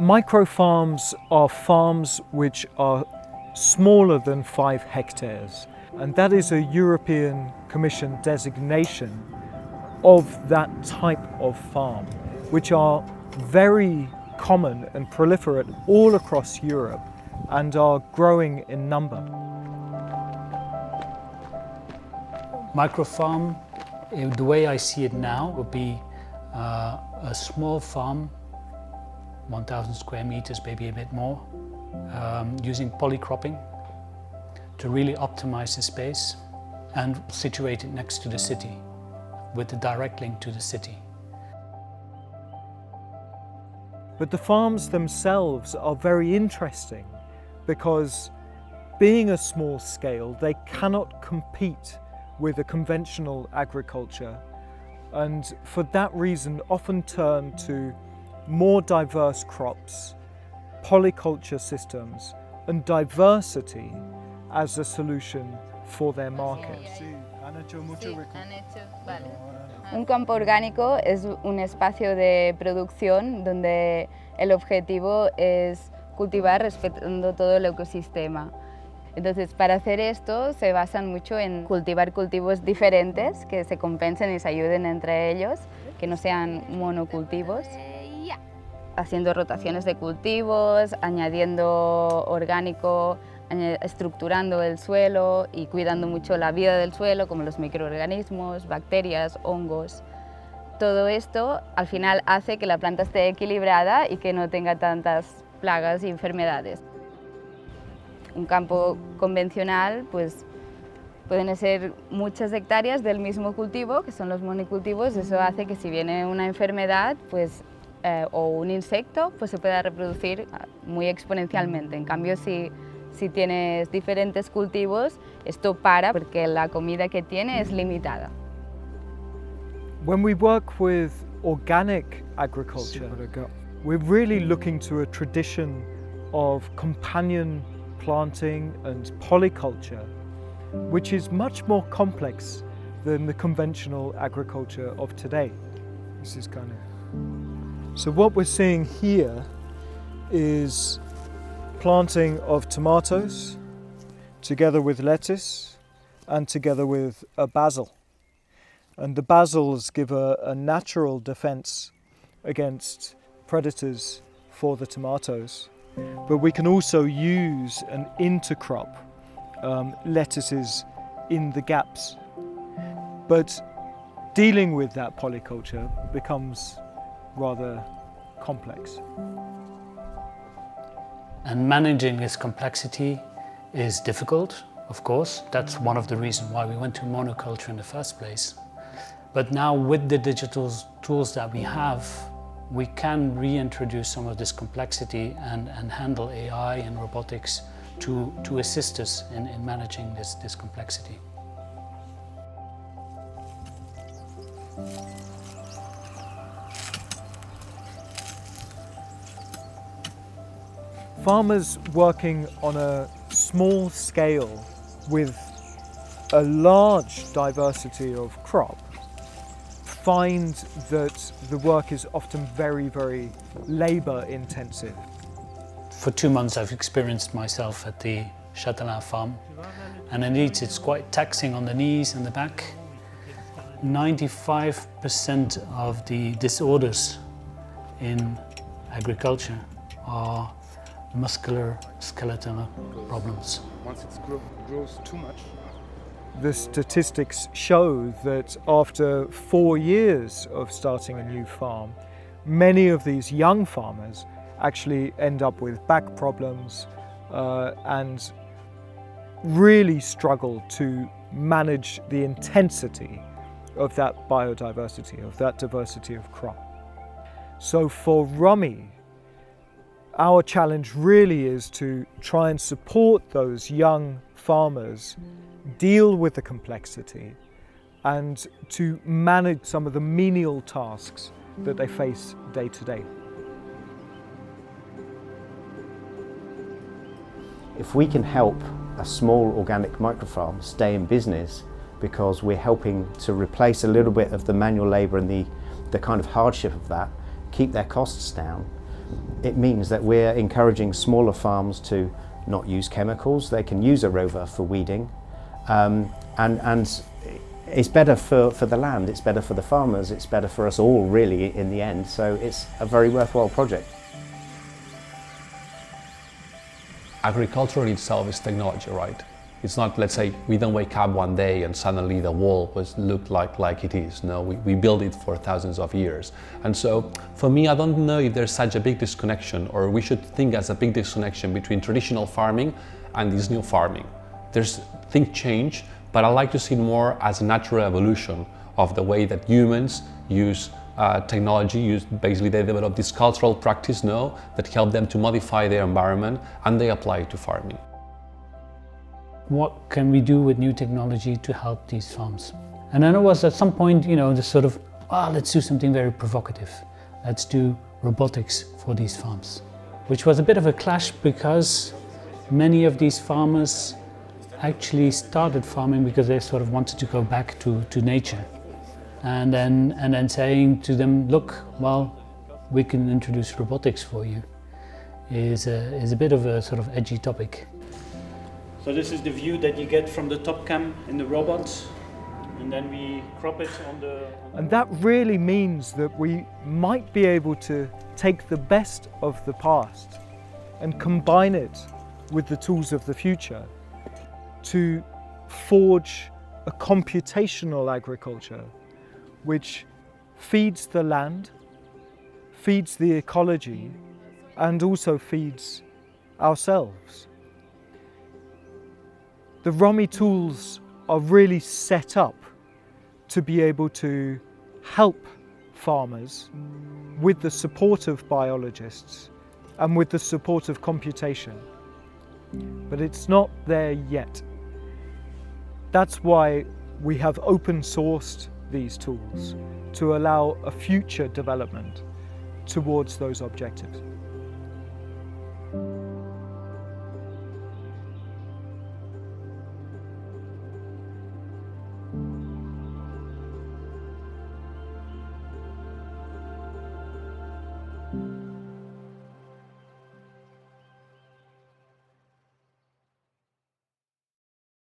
Microfarms are farms which are smaller than 5 hectares, and that is a European Commission designation of that type of farm, which are very common and proliferate all across Europe and are growing in number. Microfarm, the way I see it now, would be a small farm, 1,000 square meters, maybe a bit more, using polycropping to really optimize the space and situate it next to the city with a direct link to the city. But the farms themselves are very interesting because being a small scale, they cannot compete with a conventional agriculture, and for that reason often turn to more diverse crops, polyculture systems and diversity as a solution for their market. Un campo orgánico es un espacio de producción donde el objetivo es cultivar respetando todo el ecosistema. Entonces, para hacer esto se basan mucho en cultivar cultivos diferentes que se compensen y se ayuden entre ellos, que no sean monocultivos, haciendo rotaciones de cultivos, añadiendo orgánico, estructurando el suelo y cuidando mucho la vida del suelo, como los microorganismos, bacterias, hongos. Todo esto al final hace que la planta esté equilibrada y que no tenga tantas plagas y enfermedades. Un campo convencional, pues pueden ser muchas hectáreas del mismo cultivo, que son los monocultivos. Eso hace que si viene una enfermedad, pues, o un insecto, pues se pueda reproducir muy exponencialmente. En cambio, si tienes diferentes cultivos, esto para porque la comida que tiene es limitada. When we work with organic agriculture, we're really looking to a tradition of companion planting and polyculture, which is much more complex than the conventional agriculture of today. This is kind of... So what we're seeing here is planting of tomatoes together with lettuce and together with a basil. And the basils give a natural defense against predators for the tomatoes. But we can also use an intercrop, lettuces in the gaps. But dealing with that polyculture becomes rather complex. And managing this complexity is difficult, of course. That's one of the reasons why we went to monoculture in the first place. But now with the digital tools that we have, we can reintroduce some of this complexity and handle AI and robotics to assist us in managing this complexity. Farmers working on a small scale with a large diversity of crop find that the work is often very, very labour intensive. For 2 months I've experienced myself at the Châtelain farm, and indeed it's quite taxing on the knees and the back. 95% of the disorders in agriculture are muscular skeletal problems. Once it grows too much. The statistics show that after 4 years of starting a new farm, many of these young farmers actually end up with back problems and really struggle to manage the intensity of that biodiversity, of that diversity of crop. So for Rummy, our challenge really is to try and support those young farmers deal with the complexity and to manage some of the menial tasks that they face day to day. If we can help a small organic microfarm stay in business because we're helping to replace a little bit of the manual labour and the kind of hardship of that, keep their costs down, it means that we're encouraging smaller farms to not use chemicals. They can use a rover for weeding, and it's better for the land, it's better for the farmers, it's better for us all really in the end, so it's a very worthwhile project. Agriculture in itself is technology, right? It's not, let's say, we don't wake up one day and suddenly the world looked like it is. No, we built it for thousands of years. And so, for me, I don't know if there's such a big disconnection, or we should think as a big disconnection between traditional farming and this new farming. Things change, but I like to see it more as a natural evolution of the way that humans use technology. Basically, they develop this cultural practice that help them to modify their environment, and they apply it to farming. What can we do with new technology to help these farms? And then it was at some point, this sort of, let's do something very provocative. Let's do robotics for these farms, which was a bit of a clash because many of these farmers actually started farming because they sort of wanted to go back to nature. And then saying to them, look, well, we can introduce robotics for you is a bit of a sort of edgy topic. So this is the view that you get from the top cam in the robots, and then we crop it on the... And that really means that we might be able to take the best of the past and combine it with the tools of the future to forge a computational agriculture which feeds the land, feeds the ecology, and also feeds ourselves. The ROMI tools are really set up to be able to help farmers with the support of biologists and with the support of computation. But it's not there yet. That's why we have open sourced these tools to allow a future development towards those objectives.